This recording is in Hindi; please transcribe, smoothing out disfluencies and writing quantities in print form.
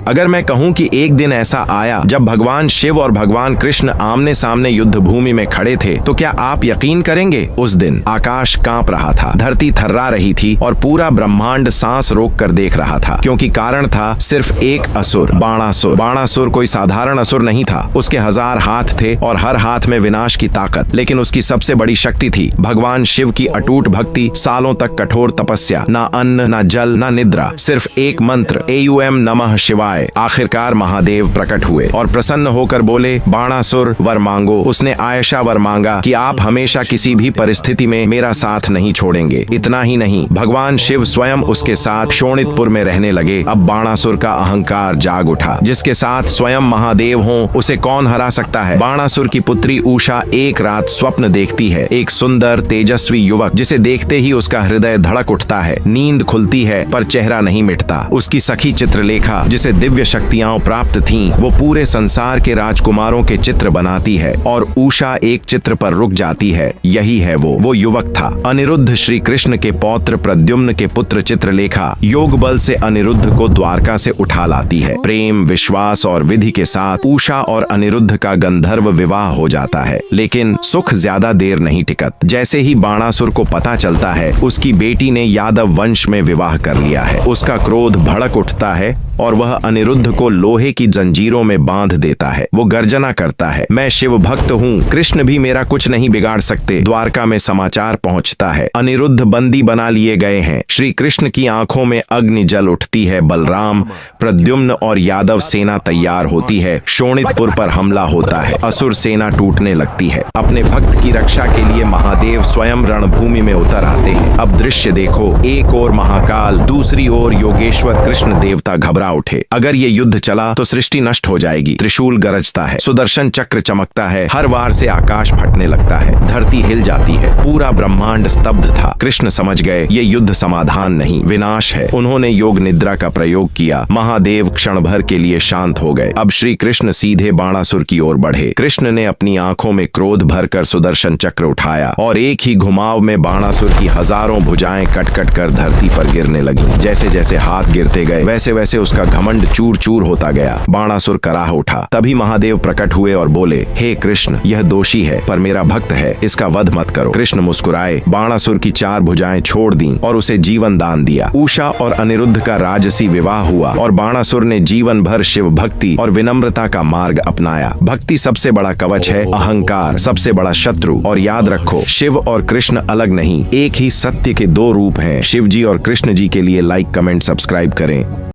अगर मैं कहूँ कि एक दिन ऐसा आया जब भगवान शिव और भगवान कृष्ण आमने सामने युद्ध भूमि में खड़े थे, तो क्या आप यकीन करेंगे? उस दिन आकाश कांप रहा था, धरती थर्रा रही थी और पूरा ब्रह्मांड सांस रोक कर देख रहा था, क्योंकि कारण था सिर्फ एक असुर, बाणासुर। बाणासुर कोई साधारण असुर नहीं था। उसके 1000 हाथ थे और हर हाथ में विनाश की ताकत, लेकिन उसकी सबसे बड़ी शक्ति थी भगवान शिव की अटूट भक्ति, सालों तक कठोर तपस्या, ना अन्न, ना जल, ना निद्रा, सिर्फ एक मंत्र, AUM नमः शिवाय। आखिरकार महादेव प्रकट हुए और प्रसन्न होकर बोले, बाणासुर वर मांगो। उसने आयशा वर मांगा कि आप हमेशा किसी भी परिस्थिति में मेरा साथ नहीं छोड़ेंगे। इतना ही नहीं, भगवान शिव स्वयं उसके साथ शोणितपुर में रहने लगे। अब बाणासुर का अहंकार जाग उठा। जिसके साथ स्वयं महादेव हों, उसे कौन हरा सकता है? बाणासुर की पुत्री उषा एक रात स्वप्न देखती है। एक सुंदर तेजस्वी युवक, जिसे देखते ही उसका हृदय धड़क उठता है। नींद खुलती है पर चेहरा नहीं मिटता। उसकी सखी चित्रलेखा, जिसे दिव्य शक्तियां प्राप्त थीं, वो पूरे संसार के राजकुमारों के चित्र बनाती है और उषा एक चित्र पर रुक जाती है। यही है वो युवक था अनिरुद्ध, श्री कृष्ण के पौत्र प्रद्युम्न के पुत्र। चित्रलेखा योग बल से अनिरुद्ध को द्वारका से उठा लाती है। प्रेम, विश्वास और विधि के साथ उषा और अनिरुद्ध का गंधर्व विवाह हो जाता है। लेकिन सुख ज्यादा देर नहीं टिकत। जैसे ही बाणासुर को पता चलता है उसकी बेटी ने यादव वंश में विवाह कर लिया है, उसका क्रोध भड़क उठता है और वह अनिरुद्ध को लोहे की जंजीरों में बांध देता है। वो गर्जना करता है, मैं शिव भक्त हूँ, कृष्ण भी मेरा कुछ नहीं बिगाड़ सकते। द्वारका में समाचार पहुँचता है, अनिरुद्ध बंदी बना लिए गए हैं। श्री कृष्ण की आंखों में अग्नि जल उठती है। बलराम, प्रद्युम्न और यादव सेना तैयार होती है। शोणितपुर पर हमला होता है। असुर सेना टूटने लगती है। अपने भक्त की रक्षा के लिए महादेव स्वयं रणभूमि में उतर आते हैं। अब दृश्य देखो, एक ओर महाकाल, दूसरी ओर योगेश्वर कृष्ण देवता घबरा उठे। अगर ये युद्ध चला तो सृष्टि नष्ट हो जाएगी। त्रिशूल गरजता है, सुदर्शन चक्र चमकता है, हर वार से आकाश फटने लगता है, धरती हिल जाती है, पूरा ब्रह्मांड स्तब्ध था। कृष्ण समझ गए ये युद्ध समाधान नहीं, विनाश है। उन्होंने योग निद्रा का प्रयोग किया। महादेव क्षण भर के लिए शांत हो गए। अब श्री कृष्ण सीधे बाणासुर की ओर बढ़े। कृष्ण ने अपनी आंखों में क्रोध भरकर सुदर्शन चक्र उठाया और एक ही घुमाव में बाणासुर की हजारों भुजाएं कट कट कर धरती पर गिरने लगी। जैसे जैसे हाथ गिरते गए वैसे वैसे उसका घमंड चूर चूर होता गया। बाणासुर कराह उठा। तभी महादेव प्रकट हुए और बोले, हे कृष्ण, यह दोषी है पर मेरा भक्त है, इसका वध मत करो। कृष्ण मुस्कुराए, बाणासुर की 4 भुजाएं छोड़ दी और उसे जीवन दान दिया। उषा और अनिरुद्ध का राजसी विवाह हुआ और बाणासुर ने जीवन भर शिव भक्ति और विनम्रता का मार्ग अपनाया। भक्ति सबसे बड़ा कवच है, अहंकार सबसे बड़ा शत्रु। और याद रखो, शिव और कृष्ण अलग नहीं, एक ही सत्य के 2 रूप हैं। शिव जी और कृष्ण जी के लिए लाइक, कमेंट, सब्सक्राइब करें।